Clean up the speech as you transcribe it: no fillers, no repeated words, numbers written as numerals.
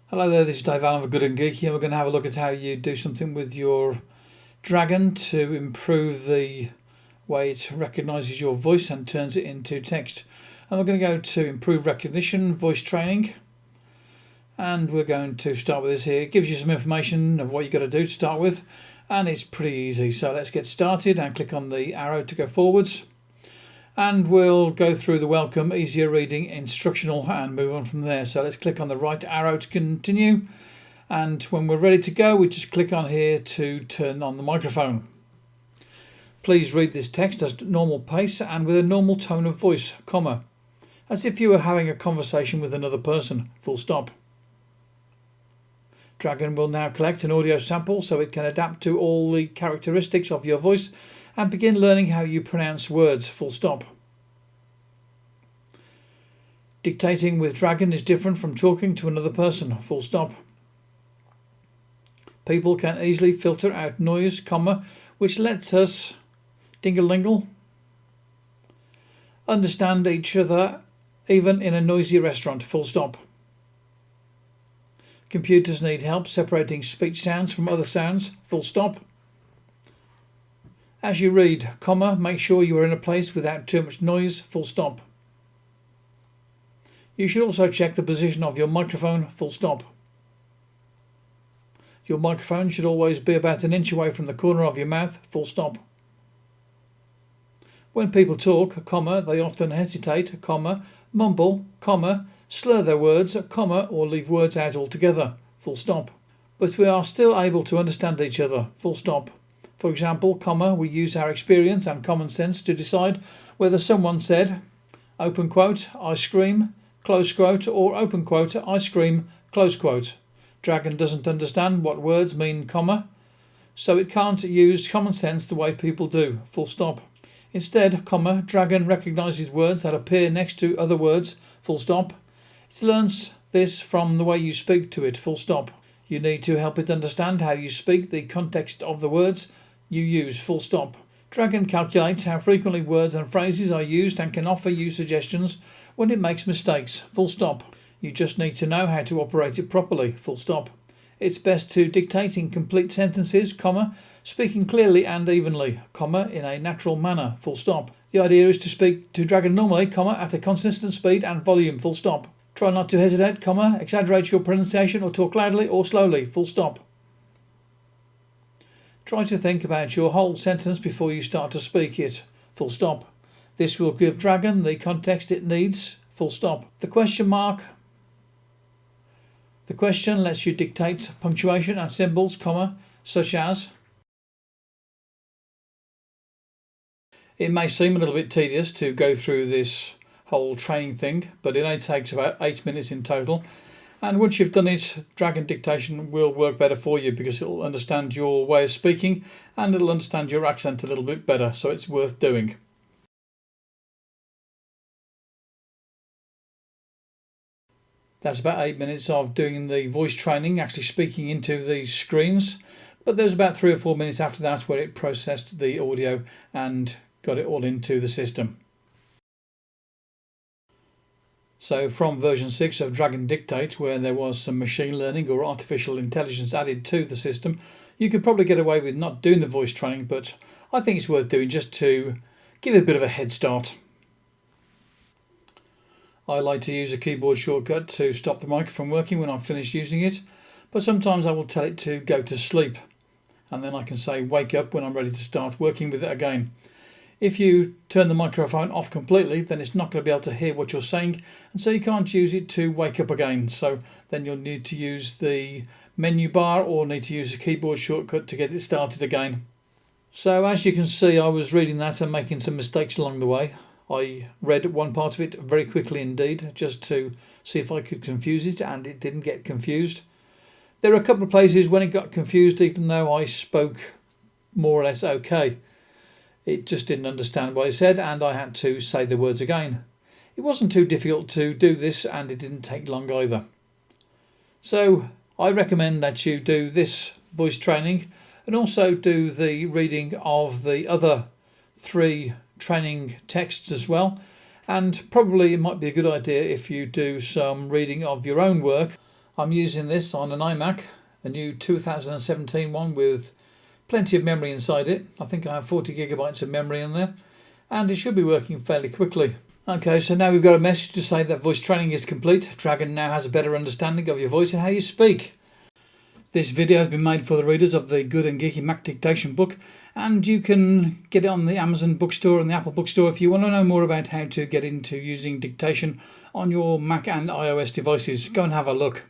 Hello there, this is Dave Allen for Good and Geeky, and we're going to have a look at how you do something with your Dragon to improve the way it recognises your voice and turns it into text. And we're going to go to Improve Recognition, Voice Training, and we're going to start with this here. It gives you some information of what you've got to do to start with, and it's pretty easy. So let's get started and click on the arrow to go forwards. And we'll go through the welcome, easier reading, instructional, and move on from there. So let's click on the right arrow to continue. And when we're ready to go, we just click on here to turn on the microphone. Please read this text at normal pace and with a normal tone of voice, comma, as if you were having a conversation with another person, full stop. Dragon will now collect an audio sample so it can adapt to all the characteristics of your voice and begin learning how you pronounce words, full stop. Dictating with Dragon is different from talking to another person, full stop. People can easily filter out noise, comma, which lets us dingle-lingle understand each other even in a noisy restaurant, full stop. Computers need help separating speech sounds from other sounds, full stop. As you read, comma, make sure you are in a place without too much noise, full stop. You should also check the position of your microphone, full stop. Your microphone should always be about an inch away from the corner of your mouth, full stop. When people talk, comma, they often hesitate, comma, mumble, comma, slur their words, comma, or leave words out altogether, full stop. But we are still able to understand each other, full stop. For example, comma, we use our experience and common sense to decide whether someone said, open quote, ice cream, close quote, or open quote, ice cream, close quote. Dragon doesn't understand what words mean, comma, so it can't use common sense the way people do, full stop. Instead, comma, Dragon recognises words that appear next to other words, full stop. It learns this from the way you speak to it, full stop. You need to help it understand how you speak, the context of the words you use, full stop. Dragon calculates how frequently words and phrases are used and can offer you suggestions when it makes mistakes, full stop. You just need to know how to operate it properly, full stop. It's best to dictate in complete sentences, comma, speaking clearly and evenly, comma, in a natural manner, full stop. The idea is to speak to Dragon normally, comma, at a consistent speed and volume, full stop. Try not to hesitate, comma, exaggerate your pronunciation or talk loudly or slowly, full stop. Try to think about your whole sentence before you start to speak it, full stop. This will give Dragon the context it needs, full stop. The question lets you dictate punctuation and symbols, comma, such as. It may seem a little bit tedious to go through this whole training thing, but it only takes about 8 minutes in total. And once you've done it, Dragon dictation will work better for you because it'll understand your way of speaking and it'll understand your accent a little bit better, so it's worth doing. That's about 8 minutes of doing the voice training, actually speaking into these screens. But there's about 3 or 4 minutes after that where it processed the audio and got it all into the system. So from version 6 of Dragon Dictate, where there was some machine learning or artificial intelligence added to the system, you could probably get away with not doing the voice training, but I think it's worth doing just to give it a bit of a head start. I like to use a keyboard shortcut to stop the mic from working when I'm finished using it, but sometimes I will tell it to go to sleep, and then I can say wake up when I'm ready to start working with it again. If you turn the microphone off completely, then it's not going to be able to hear what you're saying, and so you can't use it to wake up again. So then you'll need to use the menu bar or need to use a keyboard shortcut to get it started again. So as you can see, I was reading that and making some mistakes along the way. I read one part of it very quickly indeed, just to see if I could confuse it, and it didn't get confused. There are a couple of places when it got confused, even though I spoke more or less okay. It just didn't understand what I said, and I had to say the words again. It wasn't too difficult to do this, and it didn't take long either. So I recommend that you do this voice training and also do the reading of the other 3 training texts as well. And probably it might be a good idea if you do some reading of your own work I'm using this on an iMac, a new 2017 one with plenty of memory inside it. I think I have 40 gigabytes of memory in there, and it should be working fairly quickly. Okay, so now we've got a message to say that voice training is complete. Dragon now has a better understanding of your voice and how you speak. This video has been made for the readers of the Good and Geeky Mac Dictation book, and you can get it on the Amazon bookstore and the Apple bookstore if you want to know more about how to get into using dictation on your Mac and iOS devices. Go and have a look.